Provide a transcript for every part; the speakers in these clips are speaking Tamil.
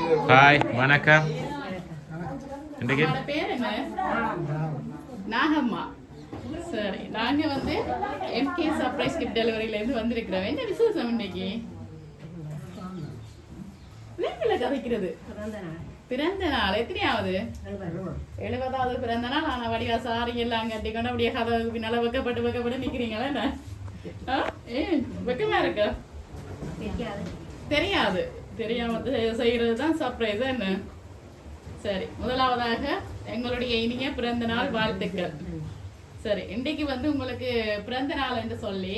ஹாய் வணக்கம். என்னோட பேர் என்ன? நாகம்மா. சரி, நாங்க வந்து எம்கே சர்ப்ரைஸ் கிஃப்ட் டெலிவரியில இருந்து வந்திருக்கிறோம். என்ன விசேஷம் இன்னைக்கு? வீட்டுல கதைக்கிறது பிறந்த நாள். எத்தனையாவது? 70வது பிறந்த நாள். ஆனா வடிவா சாரி எல்லாம் கட்டிக்கொண்டு அப்படியே கதவுக்கு பின்னால வெக்கப்பட்டு நிக்கிறீங்களா? என்ன வெக்கமா இருக்க? தெரியாது, தெரியாம செய்யறது தான் சர்ப்ரைஸ். என்ன? சரி, முதலாவதாக எங்களுடைய இனிய பிறந்த நாள் வாழ்த்துக்கள். சரி, இன்றைக்கு வந்து உங்களுக்கு பிறந்த நாள் என்று சொல்லி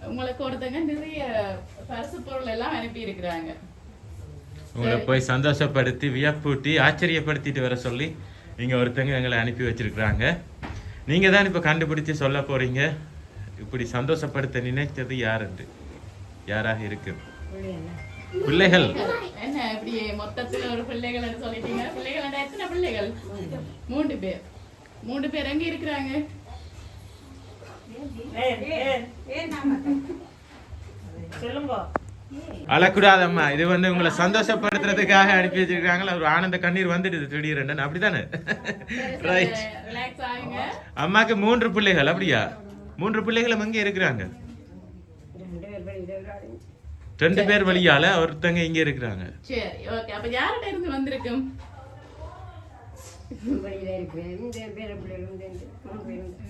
உங்களுக்கு ஒருத்தங்க நிறைய பரிசு பொருள் எல்லாம் அனுப்பி இருக்கிறாங்க. உங்களை போய் சந்தோஷப்படுத்தி வியப்பூட்டி ஆச்சரியப்படுத்திட்டு வர சொல்லி நீங்க ஒருத்தங்க எங்களை அனுப்பி வச்சிருக்கிறாங்க. நீங்க தான் இப்ப கண்டுபிடிச்சு சொல்ல போறீங்க இப்படி சந்தோஷப்படுத்த நினைத்தது யாருன்னு. யாராக இருக்கு? பிள்ளைகள். என்ன இப்படி மொத்தத்துல ஒரு பிள்ளைகள் சொல்லிட்டீங்க? பிள்ளைகள் எத்தனை பிள்ளைகள்? 3 பேர். 3 பேர் எங்க இருக்கிறாங்க? அழக்கூடாதம்மா. இது வந்து உங்களை சந்தோஷப்படுத்துறதுக்காக அனுப்பி வச்சிருக்காங்களா? ஒரு ஆனந்த கண்ணீர் வந்துடுது திடீரென்னு. அப்படித்தானே? ரைட். அம்மாக்கு 3 பிள்ளைகள். அப்படியா? 3 பிள்ளைகளும் அங்கே இருக்கிறாங்க. 2 பேர் வழியால ஒருத்தங்க இங்க இருக்கிறாங்க. சரி, ஓகே. அப்ப யார்கிட்ட இருந்து வந்திருக்கும்?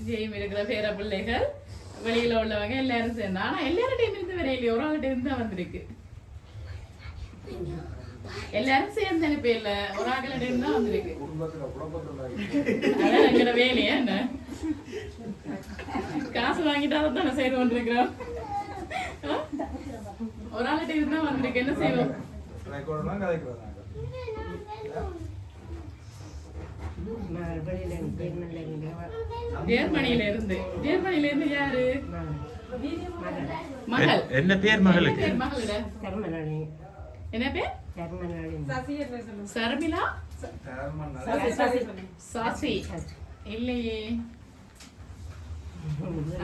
ஜெயம் இருக்கிற பேர பிள்ளைகள், வெளியில உள்ளவங்க எல்லாரும் சேர்ந்து. ஆனா எல்லார்டையும் இருந்து வேற இல்லையா? ஒரு ஆள்கிட்ட இருந்து தான் வந்திருக்கு. எல்லாரும் சேர்ந்து அனுப்ப இல்ல, ஒரு ஆள்கிட்ட இருந்து தான் வந்திருக்கு. அதான் எங்கட வேலையா என்ன? காசு வாங்கிட்டா தானே செய்து கொண்டிருக்கிறோம். ஒரு ஆள்கிட்ட இருந்து தான் வந்திருக்கு. என்ன செய்வோம்? ஜெர்மனியில இருந்து. ஜெர்மனியில இருந்து யாரு? மகள். என்ன பேர் மகளுக்கு? மகளோட என்ன பேர்? சர்மிளா. சாசி இல்லையே,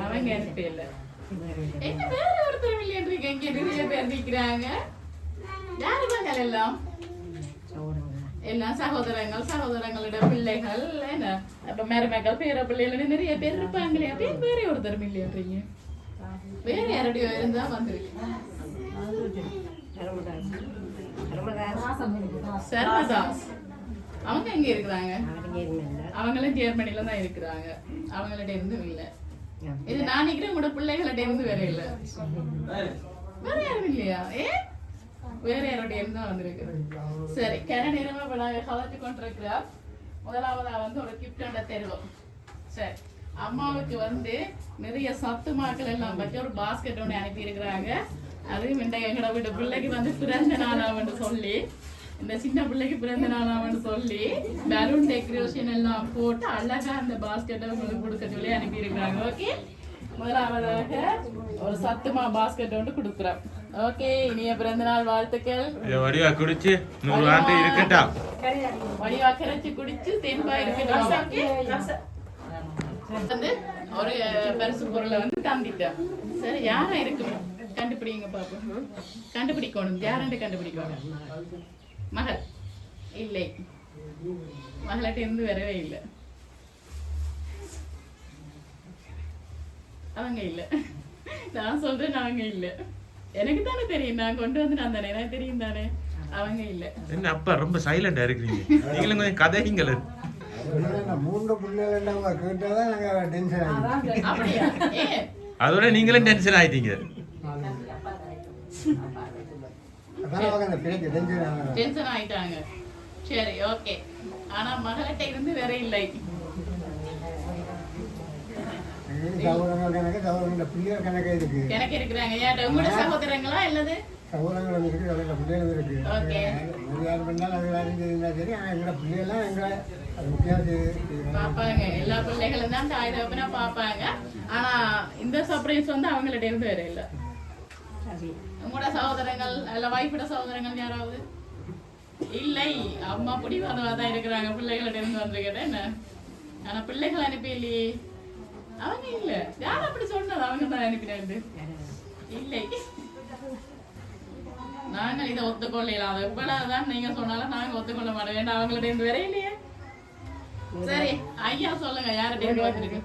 அவங்க அனுப்ப இல்ல. என்ன வேற ஒருத்தர் இல்லையா? இங்க நிறைய பேர் நிக்கிறாங்க. யாரு மகள்? எல்லாம் சகோதரங்களோட பிள்ளைகள். என்ன அப்ப மருமக்கள் பேர பிள்ளைகள் நிறைய பேர் இருப்பாங்களே. அப்படியே வேற ஒருத்தர் இல்லையான்றீங்க? வேற யாருடைய இருந்தா வந்திருக்கு. சர்மதாஸ். அவங்க எங்க இருக்கிறாங்க? அவங்களும் ஜெர்மனில தான் இருக்கிறாங்க. அவங்கள்ட்ட இருந்து இல்ல. இது நான் நினைக்கிறேன் உங்களோட பிள்ளைகள்ட்ட இருந்து வேற இல்ல. வேற யாரும் இல்லையா? வேற யாரோடைய இருந்து தான் வந்திருக்கு. சரி, கன நேரமா கலந்து கொண்டிருக்கிறார். முதலாவதா வந்து ஒரு கிஃப்ட் ஒன்றை தருவோம். சரி, அம்மாவுக்கு வந்து நிறைய சத்து மாக்கள் எல்லாம் வச்சு ஒரு பாஸ்கெட் ஒன்று அனுப்பி இருக்கிறாங்க. அதுவும் எங்களோட வீட்டு பிள்ளைக்கு வந்து பிறந்த நாளாவன்னு சொல்லி, இந்த சின்ன பிள்ளைக்கு பிறந்த நாளாவன்னு சொல்லி பலூன் டெக்கரேஷன் எல்லாம் போட்டு அழகா அந்த பாஸ்கெட்டை உங்களுக்கு கொடுக்க சொல்லி அனுப்பி இருக்கிறாங்க. ஓகே, முதலாவதாக ஒரு சத்துமா பாஸ்கெட் ஒன்று கொடுக்குறோம். ஓகே, இனிய பிறந்த நாள் வாழ்த்துக்கள். வடிவா குடிச்சு 100 ஆண்டு இருக்கட்டும். வடிவா கரைச்சு குடிச்சு தென்பா இருக்கட்டும். வந்து ஒரு பரிசு பொருளை வந்து தந்திட்டோம். சரி, யாரா இருக்கணும் கண்டுபிடிங்க பாப்போம். கண்டுபிடிக்கணும். யாருன்னு கண்டுபிடிக்கணும். மகள் இல்லை. மகளிட்ட இருந்து வரவே இல்லை. அவங்க இல்ல. நான் சொல்றேன், நாங்க இல்ல. எனக்கு தானே தெரியும், நான் கொண்டு வந்து நான் தானே, எனக்கு தெரியும் தானே. அவங்க இல்ல. என்ன அப்பா ரொம்ப சைலண்டா இருக்கீங்க? நீங்களும் கொஞ்சம் கதைங்கள. 3 பிள்ளைகள் அவங்க கேட்டாதான் நாங்க டென்ஷன் ஆயிட்டோம். அப்படியா? அதோட நீங்களும் டென்ஷன் ஆயிட்டீங்க. அதான் அவங்க அந்த பிள்ளைக்கு டென்ஷன் ஆயிட்டாங்க. சரி, ஓகே. ஆனா மகளிட்ட இருந்து வேற இல்லை. எனக்கு இருக்கிறாங்க. யார்? உங்களோட சகோதரங்களா? இல்லது சகோதரங்களும் இருக்கு, அவங்களோட பிள்ளைகளும் இருக்கு. ஓகே, யார் பண்ணாலும் அது இருந்தா சரி. ஆனா எங்களோட பிள்ளைகள்லாம் எங்களை அது முக்கியம் பாப்பாங்க. எல்லா பிள்ளைகளும் தான் தாய் தகப்பனா பாப்பாங்க. ஆனா இந்த சர்ப்ரைஸ் வந்து அவங்கள்ட்ட இருந்து வேற இல்லை. உங்களோட சகோதரங்கள் இல்ல வைஃபோட சகோதரங்கள் யாராவது? இல்லை. அம்மா பிடிவாதவா தான் இருக்கிறாங்க. பிள்ளைகள்ட்ட இருந்து வந்திருக்கேன் என்ன. ஆனா பிள்ளைகள் அனுப்பி இல்லையே. அவங்க இல்ல. யார் அப்படி சொன்னது? அவங்க தான் அனுப்பினாரு. இல்லை. நாங்கள் இதை ஒத்துக்கொள்ளலாம். அது எவ்வளவுதான் நீங்க சொன்னாலும் நாங்க ஒத்துக்கொள்ள மாட்டோம். ஏன்னா அவங்கள்ட்ட இருந்து வேற இல்லையே. சரி ஐயா சொல்லுங்க, யார்கிட்ட இருந்து வந்திருக்கு?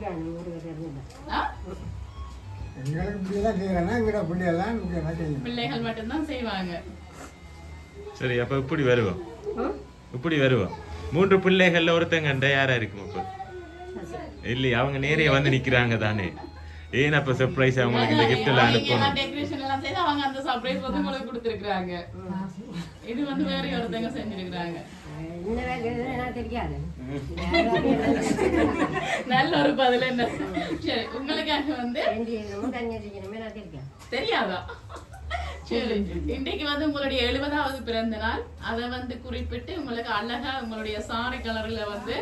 எங்களுக்கு இப்படியெல்லாம் செய்யறேன்னா எங்கட பிள்ளையெல்லாம் இப்படியெல்லாம் செய்யும். பிள்ளைகள் மட்டும்தான் செய்வாங்க. சரி, அப்ப இப்படி வருவோம். இப்படி வருவோம். 3 பிள்ளைகள்ல ஒருத்தங்க யாரா இருக்கும் இப்ப? இல்லையா, அவங்க நேரே வந்து நிக்கிறாங்க தானே. ஏன் அப்ப சர்ப்ரைஸ் அவங்களுக்கு இந்த கிஃப்ட் எல்லாம் அனுப்பணும்? டெக்கரேஷன் எல்லாம் செய்து அவங்க அந்த சர்ப்ரைஸ் வந்து உங்களுக்கு கொடுத்துருக்காங்க. இது வந்து வேற ஒருத்தங்க செஞ்சிருக்காங்க. நல்ல ஒரு பதில். என்ன சரி, உங்களுக்காக வந்து தெரியாதா? சரி, இன்றைக்கு வந்து உங்களுடைய 70வது பிறந்த நாள். அதை வந்து குறிப்பிட்டு உங்களுக்கு அழகா உங்களுடைய சாரி கலர்ல வந்து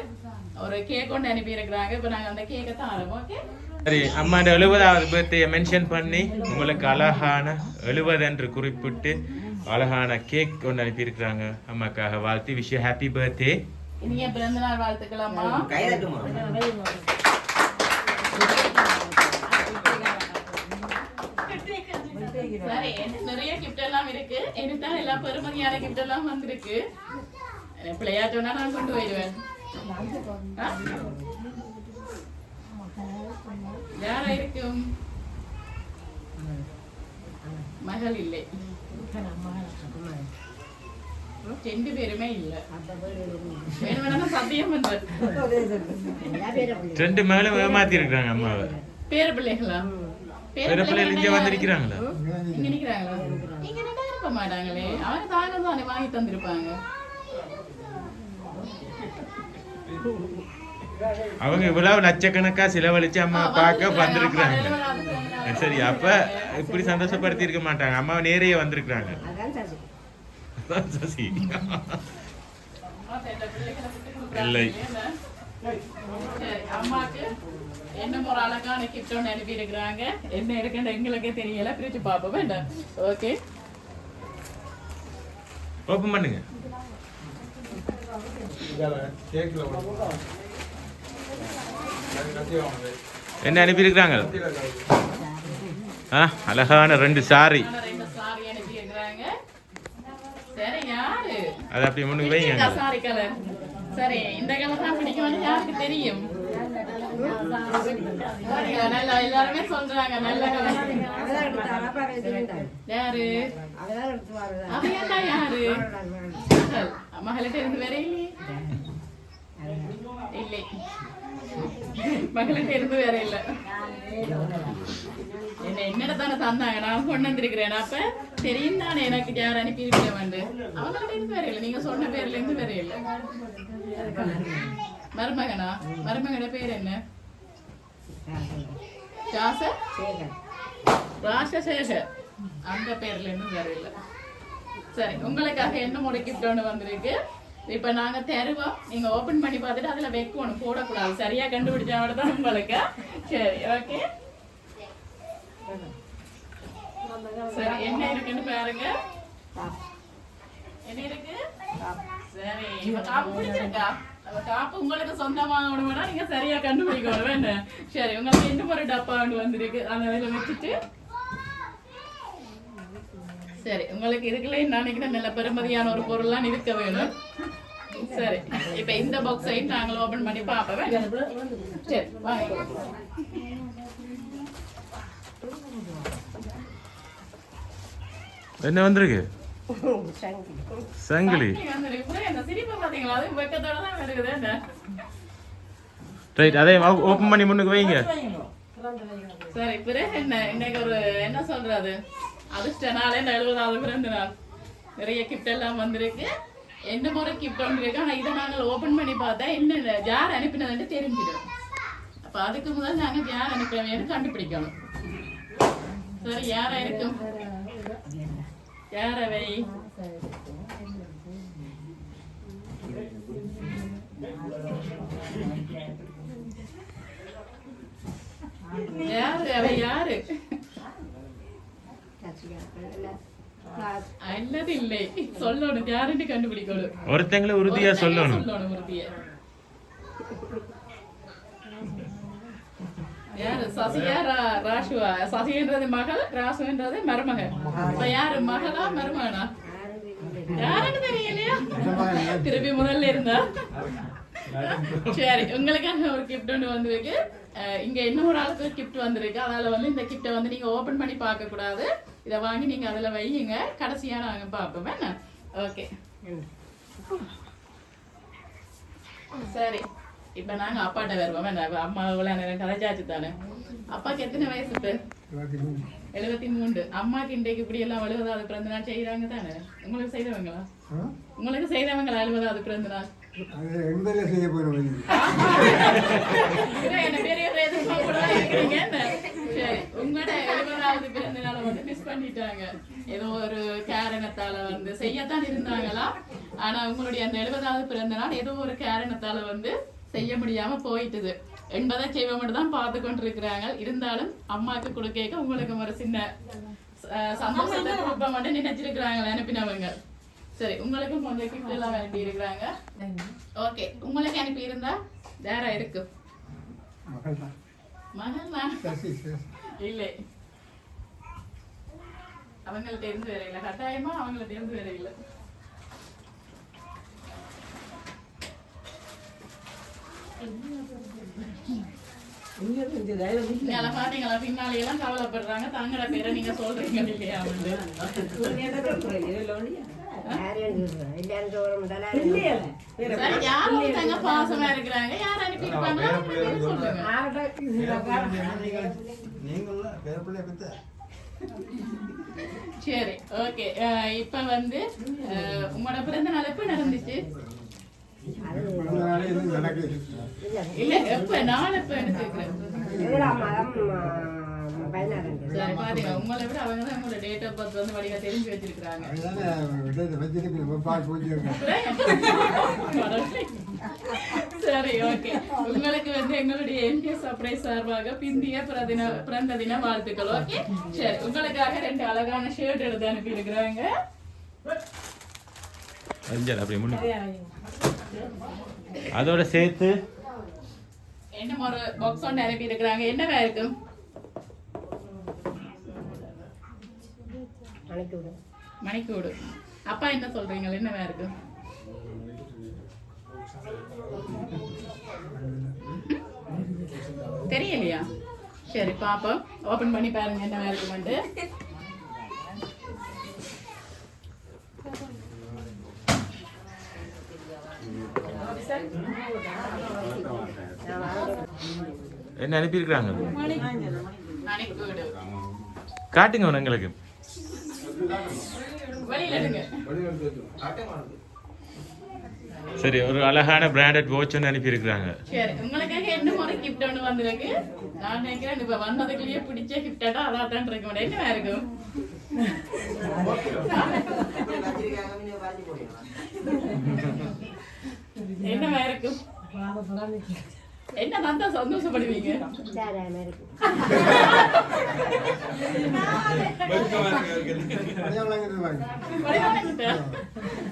ஒரு கேக் கொண்டு அனுப்பி இருக்கிறாங்க. இப்ப நாங்க அந்த கேக்கை தாரோம். ஓகே சரி, அம்மாண்ட 70வது பர்த்டே மென்ஷன் பண்ணி உங்களுக்கு அழகான 70 என்று குறிப்பிட்டு அழகான கேக் கொண்டு அனுப்பி இருக்கிறாங்க. அம்மாக்காக வாழ்த்து. Wish you happy birthday. இனிய பிறந்த நாள் வாழ்த்துக்கலாமா. சரி, நிறைய கிஃப்ட் எல்லாம் இருக்கு. எனக்குதான் எல்லா பெருமதியான கிஃப்ட் எல்லாம் வந்திருக்கு. பிள்ளையா சொன்னா நான் கொண்டு போயிடுவேன். யாரா இருக்கும்? மகள் இல்லை, 2 பேருமே இல்ல. வேணும்னா சத்தியம் பண்றது 2 மேலும் ஏமாத்தி இருக்காங்க அம்மாவை. பேர பிள்ளைகளா? பேர பிள்ளைகள் இங்க வந்திருக்கிறாங்களா? இங்க நிக்கிறாங்களா? இங்க நின்று இருக்க மாட்டாங்களே. அவங்க தாங்க தானே வாங்கி தந்திருப்பாங்க. அவங்க இவ்வளவு லட்சக்கணக்கா செலவழிச்சு அம்மா பார்க்க வந்திருக்கிறாங்க. சரி, அப்ப இப்படி சந்தோஷப்படுத்தி இருக்க மாட்டாங்க. அம்மாவை நேரையே வந்திருக்கிறாங்க. சசி இல்லை, அம்மாக்கு என்ன ஒரு அழகான கிஃப்ட் ஒன்று அனுப்பி இருக்கிறாங்க. என்ன இருக்குன்னு எங்களுக்கே தெரியல. பிரிச்சு பார்ப்போம். வேண்டாம். ஓகே, ஓப்பன் பண்ணுங்க. என்ன அனுப்பி இருக்கிறாங்க? அழகான 2 சாரி. அது அப்படி முன்னுக்கு வைங்க. Sorry colour. சரி, இந்த கலர் தான் பிடிக்கும்னு யாருக்கு தெரியும்? நல்லா எல்லாருமே சொல்றாங்க நல்ல கலர். யாரு? அவையாண்டா யாரு? மகளிட்ட இருந்து வேற இல்லையே. இல்லை, மகளிட்ட இருந்து வேற இல்ல. என்னிட தானே தந்தாங்க, நான் கொண்டு வந்திருக்கிறேன். அப்ப தெரியும் தானே எனக்கு யார் அனுப்பி இருக்க வேண்டும். அவங்கள்ட்ட இருந்து வேற இல்லை. நீங்க சொன்ன பேர்ல இருந்து வேற இல்லை. மருமகனா? மருமகன பேர் என்ன? ராசசேகர். அந்த பேர்ல இருந்து வேற இல்லை. சரி, உங்களுக்காக என்ன ஒரு கிஃப்ட் ஒன்று வந்திருக்கு. இப்ப நாங்க தருவோம், நீங்க ஓபன் பண்ணி பார்த்துட்டு அதுல வைக்கணும், போடக்கூடாது. சரியா கண்டுபிடிச்சா தான் உங்களுக்கு. சரி, ஓகே. சரி, என்ன இருக்குன்னு பாருங்க. என்ன இருக்கு? சரி, இப்ப காப்பு பிடிச்சிருக்கா? காப்பு உங்களுக்கு சொந்தமாகணும்னா நீங்க சரியா கண்டுபிடிக்கணும். வேண்டாம். சரி, உங்களுக்கு என்ன ஒரு டப்பா ஒன்று வந்திருக்கு. அந்த இதில் வச்சுட்டு சரி, உங்களுக்கு இதுக்குள்ள நினைக்கிறேன் நல்ல பெருமதியான ஒரு பொருள்லாம் இருக்க வேணும். சரி, இப்ப இந்த பாக்ஸையும் நாங்கள் ஓபன் பண்ணி பார்ப்போம். சரி, வாங்க. என்ன வந்திருக்கு? சங்கிலி. சிரிப்பை பாத்தீங்களா? அது வெக்கத்தோட தான் வருது. ரைட், அதே ஓபன் பண்ணி முன்னுக்கு வைங்க. சரி, பிறகு என்ன இன்னைக்கு ஒரு என்ன சொல்றது அதிர்ஷ்ட நாளே 70வது பிறந்த நாள். நிறைய கிஃப்ட் எல்லாம் வந்திருக்கு. என்ன ஒரு கிஃப்ட் ஒன்று இருக்கு. ஆனா இதை நாங்கள் ஓபன் பண்ணி பார்த்தா என்ன யார் அனுப்பினதுன்னு தெரிஞ்சிடும். அப்ப அதுக்கு முதல் நாங்க யார் அனுப்பினவேன்னு கண்டுபிடிக்கணும். சரி, யாரா இருக்கும்? யாரவை? யாரு அவை? யாரு? அல்லது இல்லை, சொல்லணும். யாருன்னு கண்டுபிடிக்கணும். ஒருத்தங்களை உறுதியா சொல்லணும். உறுதியா யாரு சசியா ராசுவா? சசின்றது மகள், ராசுன்றது மருமகன். இப்ப யாரு மகளா மருமகனா யாருக்கு தெரியலையா? திருப்பி முதல்ல இருந்தா. சரி, உங்களுக்காக ஒரு கிஃப்ட் ஒன்று வந்திருக்கு. இங்க இன்னொரு ஆளுக்கு கிஃப்ட் வந்திருக்கு. அதனால வந்து இந்த கிஃப்டை வந்து நீங்க ஓபன் பண்ணி பார்க்க கூடாது. இதை வாங்கி நீங்க அதுல வையுங்க. கடைசியா நாங்க பார்ப்போம் என்ன? ஓகே சரி. இப்ப நாங்க அப்பாட்ட வருவோம் என்ன? அம்மா இவ்வளவு நேரம் கதைச்சாச்சு தானே. அப்பாக்கு எத்தனை வயசு இப்ப? 73. அம்மாக்கு இன்றைக்கு இப்படி எல்லாம் 70வது பிறந்த நாள் செய்யறாங்க தானே? உங்களுக்கு செய்தவங்களா? உங்களுக்கு செய்தவங்களா 70வது பிறந்த நாள்? என்ன பெரிய இருக்கிறீங்க என்ன? சரி, உங்களோட 70வது பிறந்த நாளை வந்து மிஸ் பண்ணிட்டாங்க. ஏதோ ஒரு காரணத்தால வந்து செய்யத்தான் இருந்தாங்களா, ஆனா உங்களுடைய அந்த 70வது பிறந்த நாள் ஏதோ ஒரு காரணத்தால வந்து செய்ய முடியாம போயிட்டுது. என்பதை செய்வ மட்டும் தான் பார்த்து கொண்டிருக்கிறாங்க. இருந்தாலும் அம்மாவுக்கு கொடுக்க உங்களுக்கு ஒரு சின்ன சந்தோஷத்தை கொடுப்ப மட்டும் நினைச்சிருக்கிறாங்க அனுப்பினவங்க. சரி, உங்களுக்கும் கொஞ்சம் கிஃப்ட் எல்லாம் அனுப்பி இருக்கிறாங்க. ஓகே, உங்களுக்கு அனுப்பி இருந்தா வேற இருக்கு மகள் இல்லை, அவங்கள்ட்ட இருந்து வேற இல்லை. கட்டாயமா அவங்கள்ட்ட இருந்து வேற இல்லை. பாத்தீங்களா, பின்னாலையெல்லாம் கவலைப்படுறாங்க. தங்களோட பேரை நீங்க சொல்றீங்க இல்லையா? யாரும் பாசமா இருக்கிறாங்க. யார் அனுப்பியிருப்பாங்க சொல்லுங்க. சரி, ஓகே. இப்ப வந்து உங்களோட பிறந்த நாள் எப்ப நடந்துச்சு? இல்ல, எப்ப நாள் எப்ப எடுத்துக்கிறேன்? சரி, பாத்தீங்க, உங்களை விட அவங்க தான் உங்களோட டேட் ஆஃப் பர்த் வந்து வடிவா தெரிஞ்சு வச்சிருக்காங்க. சரி, ஓகே. உங்களுக்கு வந்து எங்களுடைய எம்ஜிஎஸ் சர்ப்ரைஸ் சார்பாக பிந்திய பிறந்த தின வாழ்த்துக்கள். ஓகே, சரி, உங்களுக்காக 2 அழகான ஷர்ட் எடுத்து அனுப்பி இருக்கிறாங்க. அதோட சேர்த்து என்ன ஒரு பாக்ஸ் ஒன்று அனுப்பி இருக்கிறாங்க. என்னவா இருக்கும்? மணிக்கூடு. அப்பா என்ன சொல்றீங்க? என்னவா இருக்கும்? தெரியலையா? சரி, பாப்போம். ஓபன் பண்ணி பாருங்க என்னவா இருக்குமெண்டு. என்ன அனுப்பியிருக்கிறாங்க? காட்டுங்க எங்களுக்கு. சரி, ஒரு அழகான பிராண்டட் வாட்ச் ஒன்று அனுப்பியிருக்கிறாங்க. சரி, உங்களுக்காக என்ன ஒரு கிஃப்ட் ஒன்று வந்திருக்கு. நான் நினைக்கிறேன் இப்ப வந்ததுக்குள்ளேயே பிடிச்ச கிஃப்டா அதான் இருக்க முடியும். என்ன இருக்கும்? என்னவா இருக்கும்? என்ன தந்தா சந்தோஷப்படுவீங்க?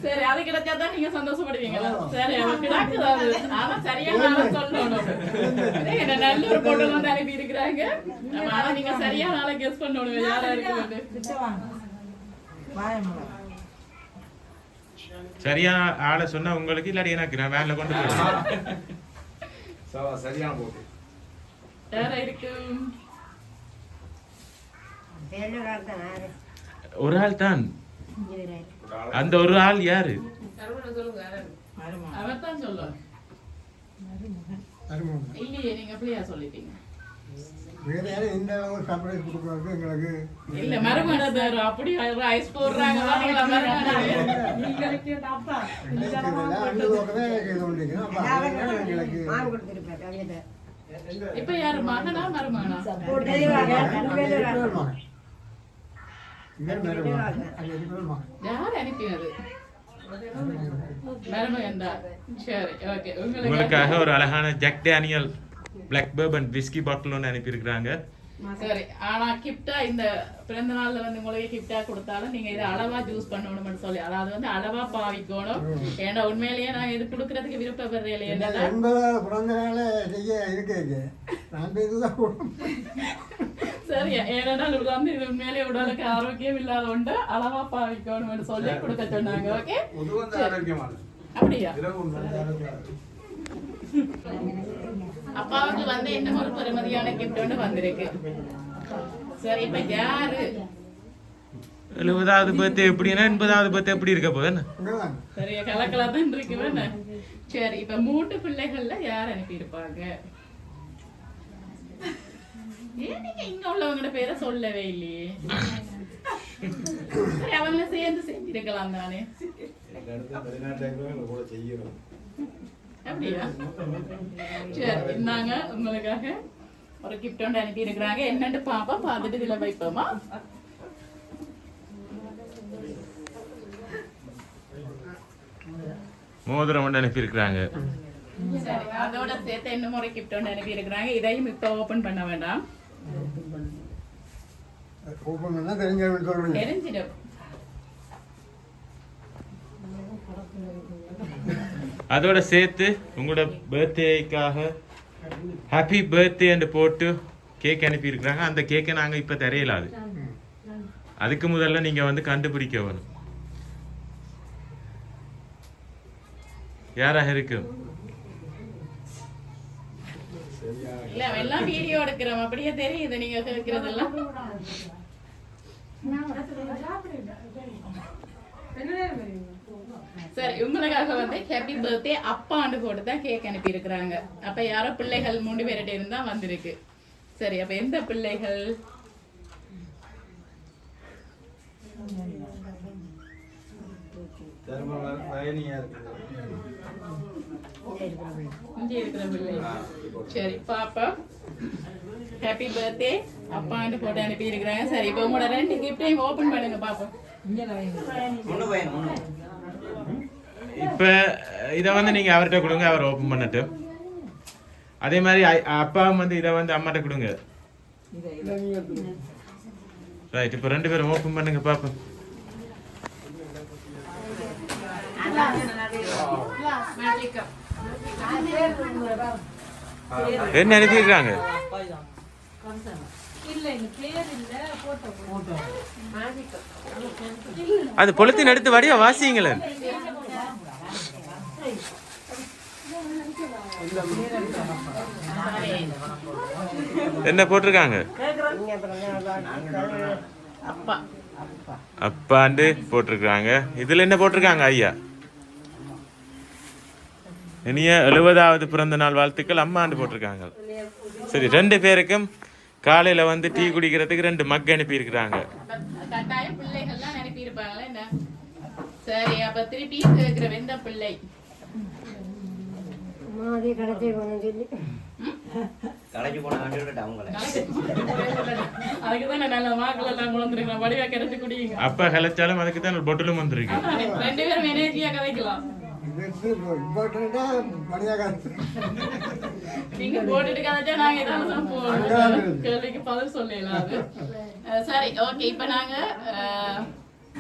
சரி, அது கிடைச்சாதான் நீங்க சந்தோஷப்படுவீங்களா? சரி, கிடாக்குது. ஆனா சரியான சொல்லணும். நல்ல ஒரு பொண்ணு வந்து அனுப்பி இருக்கிறாங்க. ஆனா நீங்க சரியான ஆளை கெஸ் பண்ணணும் யாரா இருக்கு. சரியான ஆளை சொன்னா உங்களுக்கு, இல்லாட்டி எனக்கு நான் வேன்ல கொண்டு போயிடுவேன். சரியான போட்டு யாரா இருக்கு? ஒரு ஆள் தான். அந்த ஒரு ஆள் யாரு? அவர் தான் சொல்லுவாங்க. இல்லையே, நீங்க அப்படியா சொல்லிட்டீங்க? இல்ல, மறுமணம் அப்படி ஐஸ் போடுறாங்க. இப்ப யாரு மகனா மருமகனா? யார் அனுப்பினது? மருமகன் தான். சரி, ஓகே. உங்களுக்காக ஒரு அழகான Jack Daniel black bourbon whisky bottle ஒன்று அனுப்பியிருக்கிறாங்க. சரி ஆனா கிஃப்டா இந்த பிறந்த நாள்ல வந்து உங்களுக்கு கிஃப்டா கொடுத்தாலும் நீங்க இதை அளவா ஜூஸ் பண்ணணும்னு சொல்லி அதாவது வந்து அளவா பாவிக்கணும். ஏன்னா உண்மையிலேயே நான் இது கொடுக்கறதுக்கு விருப்பப்படுறேன். என்னன்னா 80வது பிறந்த நாள் செய்ய இருக்கு நான் இதுதான் சரியா ஏன்னா உங்களுக்கு வந்து இது உண்மையிலேயே உடலுக்கு ஆரோக்கியம் இல்லாத ஒன்று அளவா பாவிக்கணும்னு சொல்லி கொடுக்க சொன்னாங்க. ஓகே அப்படியா அப்பாவுக்கு வந்து என்ன ஒரு பெருமதியான கிஃப்ட் ஒன்று வந்திருக்கு. சரி இப்ப யாரு 70வது பர்த்டே எப்படின்னா 80வது பர்த்டே எப்படி இருக்க போகுது? சரியா கலக்கலா தான் இருக்கு வேணா. சரி இப்ப 3 பிள்ளைகள்ல யார் அனுப்பி இருப்பாங்க? ஏன் நீங்க இங்க உள்ளவங்களோட பேரை சொல்லவே இல்லையே? சரி அவங்கள சேர்ந்து செஞ்சிருக்கலாம் தானே. அப்படியா சரி இந்தாங்க உங்களுக்காக ஒரு கிஃப்ட் ஒன்று அனுப்பி இருக்கிறாங்க. என்னன்னு பாப்பா பார்த்துட்டு இதுல வைப்போமா? மோதிரம் ஒன்று அனுப்பி இருக்கிறாங்க. சரி அதோட சேர்த்து இன்னும் ஒரு கிஃப்ட் ஒன்று அனுப்பி இருக்கிறாங்க. இதையும் இப்ப ஓபன் பண்ண வேண்டாம், தெரிஞ்சிடும். அதோட சேர்த்து உங்களோட பர்த்டேக்காக ஹாப்பி பர்த்டே போட்டு கேக் அனுப்பி இருக்கிறாங்க. அந்த கேக்கை நாங்க இப்ப தெரியலாது, அதுக்கு முதல்ல நீங்க வந்து கண்டுபிடிக்க வேணும் யாராக இருக்கு. இல்ல எல்லாம் வீடியோ எடுக்கிறோம் அப்படியே தெரியுது நீங்க கேட்கறதெல்லாம். சரி உங்களுக்காக வந்து ஹாப்பி பர்த்டே அப்பாண்டு போட்டு தான் கேக் அனுப்பி இருக்கிறாங்க. அப்ப யாரோ பிள்ளைகள் 3 பேர்கிட்ட இருந்தா வந்திருக்கு. சரி அப்ப எந்த பிள்ளைகள்? இங்க இருக்கிற பிள்ளை. சரி பாப்பா ஹாப்பி பர்த்டே அப்பாண்டு போட்டு அனுப்பி இருக்கிறாங்க. சரி இப்ப உங்களோட 2 கிஃப்டையும் ஓபன் பண்ணுங்க பாப்போம். இப்ப இத வந்து நீங்க அவர்கிட்ட கொடுங்க, அவர் ஓபன் பண்ணட்டும். அதே மாதிரி அப்பா வந்து இத வந்து அம்மாட்ட கொடுங்க. ரைட் இப்ப 2 பேரும் ஓபன் பண்ணுங்க பாப்போம். என்ன அனுப்பியிருக்காங்க? அது பொலித்தீன் எடுத்து வடிவா வாசிங்களேன். என்ன போட்டிருக்காங்க? அப்பாண்டு போட்டிருக்காங்க. இதுல என்ன போட்டிருக்காங்க ஐயா? இனிய 70வது பிறந்த நாள் வாழ்த்துக்கள் அம்மாண்டு போட்டிருக்காங்க. சரி 2 பேருக்கும் காலையில வந்து டீ குடிக்கிறதுக்கு 2 மக் அனுப்பி இருக்கிறாங்க. கட்டாயம் பிள்ளைகள்லாம் அனுப்பி இருப்பாங்களா என்ன? சரி அப்ப திருப்பி கேக்குற வெந்த பிள்ளை கடைக்கு போன அவங்கள அதுக்குதான் நல்ல மாக்கள் எல்லாம் குழந்தைங்க வடிவா கிடைச்சு குடிங்க. அப்பா கலைச்சாலும் அதுக்கு தான் பொட்டலும் வந்திருக்கு. 2 பேரும் எனர்ஜியா கதைக்கலாம். நீங்க போட்டுட்டு கதைச்சா நாங்க ஏதாவது கேள்விக்கு பதில் சொல்லலாம். சரி ஓகே இப்ப நாங்க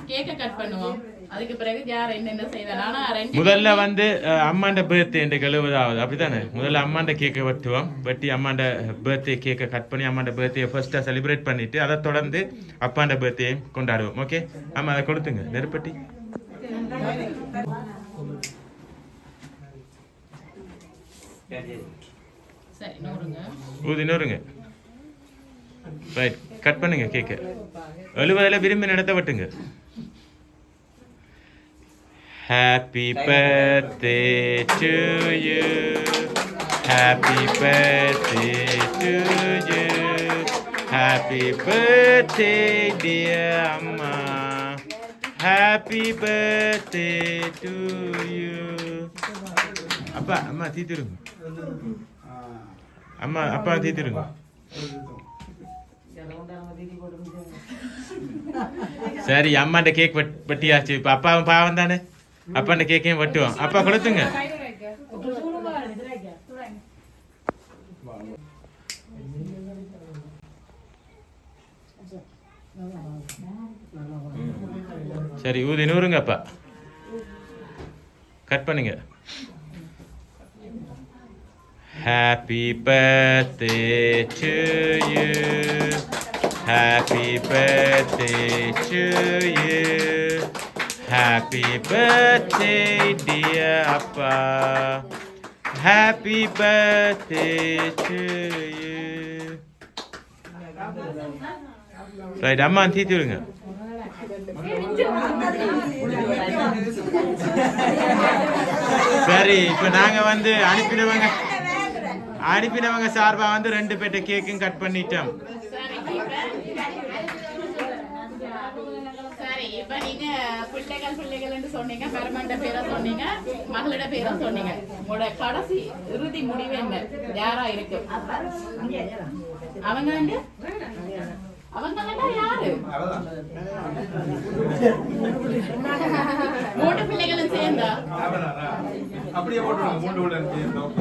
கேக்க கட் பண்ணுவோம். அதுக்கு பிறகு யார் என்னென்ன செய்வாங்க? முதல்ல வந்து அம்மாண்ட பர்த்டே 70வது அப்படித்தானே? முதல்ல அம்மாண்ட கேக்கை வெட்டுவோம். வெட்டி அம்மாண்ட பர்த்டே கேக்கை கட் பண்ணி அம்மாண்ட பர்த்டே ஃபர்ஸ்டா செலிப்ரேட் பண்ணிட்டு அதை தொடர்ந்து அப்பாண்ட பர்த்டே கொண்டாடுவோம். ஓகே ஆமா அதை கொடுத்துங்க நெருப்பட்டி. சரி நூறுங்க. ஊதி நூறுங்க. ரைட் கட் பண்ணுங்க கேக்க. 70ல விரும்பி நடத்த வெட்டுங்க. Happy birthday to you. Happy birthday to you. Happy birthday dear Amma. Happy birthday to you. அப்பா அம்மா தீத்துருங்க. அம்மா அப்பா தீத்துருங்க. சரி அம்மாண்ட கேக் வெட்டியாச்சு. இப்ப அப்பாவும் பாவம் தானே, அப்பாண்ட கேக்கையும் வெட்டுவோம். அப்பா கொடுத்துங்க. சரி ஊதி நூறுங்கப்பா. கட் பண்ணுங்க. Happy birthday to you. Happy birthday to you. Happy birthday dear Appa. Happy birthday to you. Right, அம்மா தீத்தி விடுங்க. சரி, இப்போ நாங்க வந்து அனுப்பினவங்க சார்பா வந்து 2 பேட்ட கேக்கும் கட் பண்ணிட்டோம். சரி, இப்ப நீங்க பிள்ளைகள் சொன்னீங்க, பெருமாண்ட பேரை சொன்னீங்க, மகளிட பேரை சொன்னீங்க. உங்களோட கடைசி இறுதி முடிவு என்ன? யாரா இருக்கு? அவங்க யாரு? 3 பிள்ளைகளும் சேர்ந்தா? அப்படியே போட்டுருவோம்.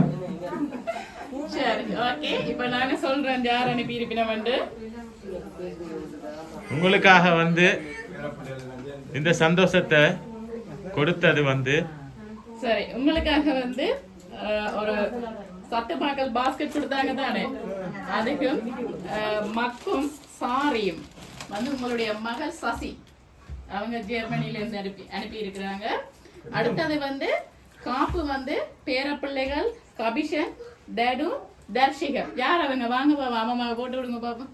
சரி, ஓகே. இப்ப நாங்க சொல்றோம் யார் அனுப்பி இருப்பினவண்டு. உங்களுக்காக வந்து இந்த சந்தோஷத்தை கொடுத்தது வந்து சரி, உங்களுக்காக வந்து ஒரு சத்துமாக்கள் பாஸ்கெட் கொடுத்தாங்க தானே, அதுக்கும் மக்கும் சாரியும் வந்து உங்களுடைய மகள் சசி அவங்க ஜெர்மனில இருந்து அனுப்பி இருக்கிறாங்க. அடுத்தது வந்து காப்பு வந்து பேரப்பிள்ளைகள் கபிஷன், டேடு, தர்ஷிகர். யார் அவங்க? வாங்க பாப்பா, அம்மாவை போட்டு விடுங்க பாப்பா.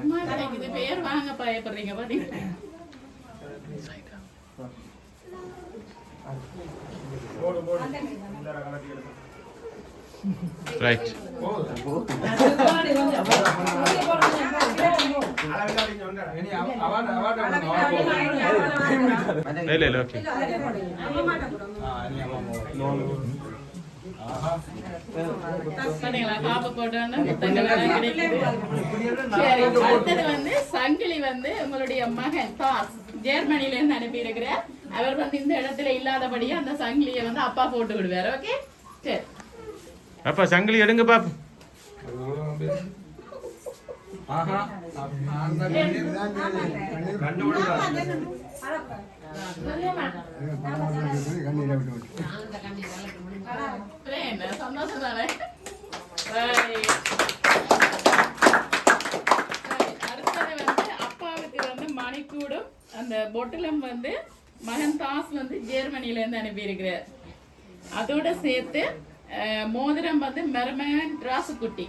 சும்மா கிடைக்குது பேர், வாங்க பயப்படுறீங்க பாத்தீங்க. ரைட். இல்ல ஓகே. காப்பு போட்டோன்னு கிடைக்குது. சரி, அடுத்தது வந்து சங்கிலி வந்து உங்களுடைய மகன் தாஸ் ஜெர்மனில இருந்து அனுப்பி இருக்கிறார். அவர் வந்து இந்த இடத்துல இல்லாதபடியா அந்த சங்கிலியை வந்து அப்பா போட்டு விடுவார். ஓகே, சரி. அப்பா சங்கிலி எடுங்க பாப்பா. சந்தோஷம் தானே? அடுத்தது வந்து அப்பாவுக்கு வந்து மணிக்கூடும் அந்த பொட்டிலும் வந்து மகன் தாஸ் வந்து ஜெர்மனில இருந்து அனுப்பி இருக்கிறார். அதோட சேர்த்து மோதிரம் வந்து மருமகன் ராசுக்குட்டி.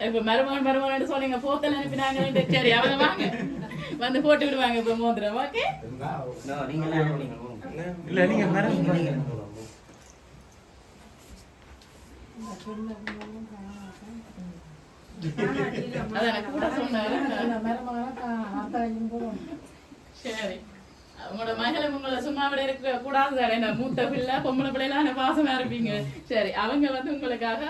இப்ப மருமகன் சொன்னீங்க, போத்தல் அனுப்பினாங்க. சரி, அவங்க வாங்க வந்து போட்டு விடுவாங்க இப்ப மோதிரம். ஓகே, இல்ல நீங்க அதான் கூட சொன்னாரு. சரி, உங்களோட மகளை உங்களை சும்மா விட இருக்க கூடாது தானே, மூத்த பிள்ளை பொம்பளை பிள்ளைலாம் பாசமா இருப்பீங்க. சரி, அவங்க வந்து உங்களுக்காக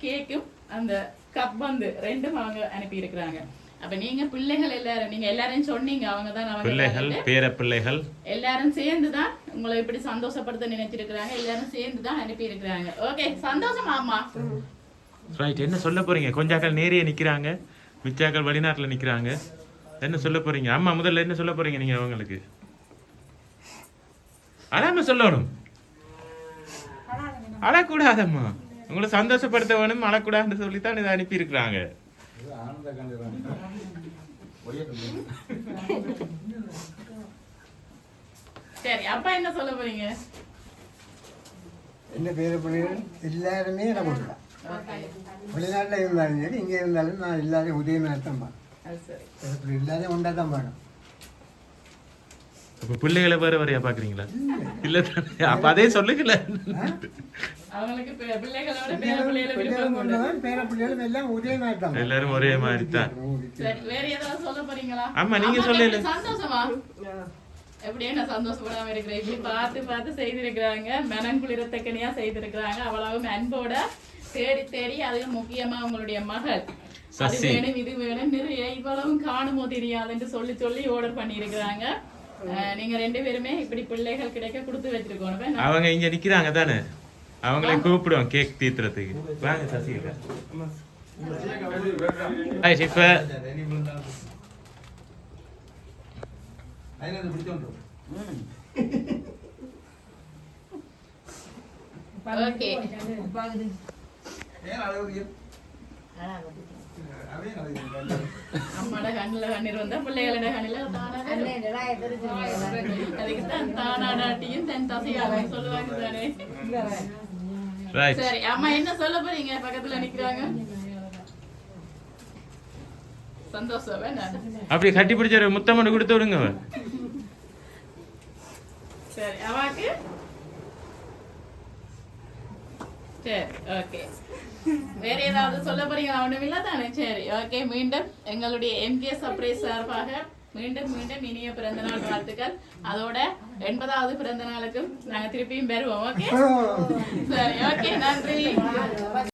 கேக்கும் அந்த கப் வந்து 2 அவங்க அனுப்பி இருக்கிறாங்க. அப்ப நீங்க பிள்ளைகள் எல்லாரும், நீங்க எல்லாரையும் சொன்னீங்க, அவங்க தான் பிள்ளைகள், பேர பிள்ளைகள் எல்லாரும் சேர்ந்துதான் உங்களை இப்படி சந்தோஷப்படுத்த நினைச்சிருக்கிறாங்க. எல்லாரும் சேர்ந்துதான் அனுப்பி இருக்கிறாங்க. ஓகே, சந்தோஷமா அம்மா? ரைட். என்ன சொல்ல போறீங்க? கொஞ்சாக்கள் நேரே நிக்கிறாங்க, மிச்சாக்கள் வெளிநாட்டுல நிக்கிறாங்க. என்ன சொல்ல போறீங்க? அம்மா முதல்ல என்ன சொல்ல போறீங்க நீங்க அவங்களுக்கு? அழாம சொல்லணும். அழக்கூடாதம்மா, உங்களை சந்தோஷப்படுத்த வேணும், அழக்கூடாதுன்னு சொல்லித்தான் இதை அனுப்பி இருக்கிறாங்க. சரி, அப்பா என்ன சொல்ல போறீங்க? என்ன பேர பிள்ளைகள் எல்லாருமே இடம் கொடுக்கலாம். வெளிநாட்டில் இருந்தாலும் சரி, இங்கே இருந்தாலும் நான் எல்லாரையும் உதவி நடத்தான் பாருங்க. எல்லாரையும் ஒன்றா தான் பாடும். அப்ப பிள்ளைகளை வேற வரையா பாக்குறீங்களா? இல்ல தானே, அப்ப அதே சொல்லுங்கல. அவங்களுக்கு பிள்ளைகளோட பேர பிள்ளைகள் எல்லாம் ஒரே மாதிரி தான், எல்லாரும் ஒரே மாதிரி தான். சரி, வேற ஏதாவது சொல்ல போறீங்களா? ஆமா, நீங்க சொல்லல. சந்தோஷமா? எப்படியே நான் சந்தோஷப்படாம இருக்கிறேன். இப்படி பார்த்து செய்திருக்கிறாங்க, மனங்குளிரத்தக்கனியா செய்திருக்கிறாங்க. அவ்வளவு அன்போட தேடி அதுவும் முக்கியமா உங்களுடைய மகள் அது வேணும் இது வேணும் நிறைய இவ்வளவும் காணுமோ தெரியாதுன்னு சொல்லி ஆர்டர் பண்ணி இருக்கிறாங்க. நீங்க 2 பேருமே இப்படி பிள்ளைகள் கிடைக்க கொடுத்து வச்சிருக்கோம். அவங்க இங்க நிக்கிறாங்க தானே, அவங்களே கூப்பிடுவோம் கேக் தீத்துறதுக்கு. வாங்க சசிகலா. ஹாய் இப்ப ஓகே அம்மாட கண்ணுல கண்ணீர் வந்தா பிள்ளைகளோட கண்ணுல அதுக்கு தான் தானாடாட்டியும் தன் தசையாலும் சொல்லுவாங்க தானே. ரைட். சரி அம்மா என்ன சொல்ல போறீங்க? பக்கத்துல நிக்கிறாங்க. சந்தோஷம் வேண்டாம். அப்படி கட்டி பிடிச்ச ஒரு முத்தமண்டு கொடுத்து விடுங்க. சரி அவாக்கு சரி ஓகே. வேற ஏதாவது சொல்ல போறீங்களா? ஒண்ணும் இல்ல தானே? சரி ஓகே. மீண்டும் எங்களுடைய எம்கே சர்ப்ரைஸ் சார்பாக மீண்டும் மீண்டும் இனிய பிறந்த நாள் வாழ்த்துக்கள். அதோட 80வது பிறந்த நாளுக்கும் நாங்க திருப்பியும் பெறுவோம். ஓகே சரி ஓகே நன்றி.